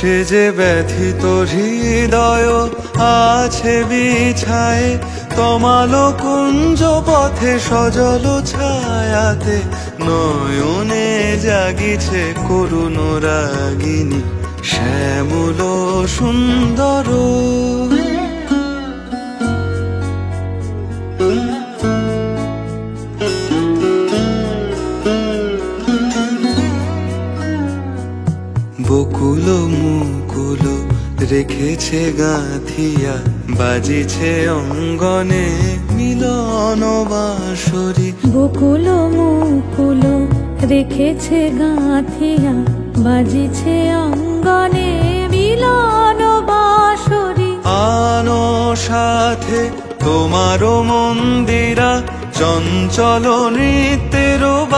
সে যে ব্যথিত হৃদয় আছে বিছায়ে, তমালো কুঞ্জ পথে সজল ছায়াতে নয়নে জাগিছে করুণ রাগিনী শ্যামল সুন্দর। বকুল মুকুল রেখেছে গাঁথিয়া, বাজিছে অঙ্গনে মিলন বাঁশরি। বকুল মুকুল রেখেছে গাঁথিয়া, বাজিছে অঙ্গনে মিলন বাঁশরি। আনো সাথে তোমারও মন্দিরা, চঞ্চল নৃত্যের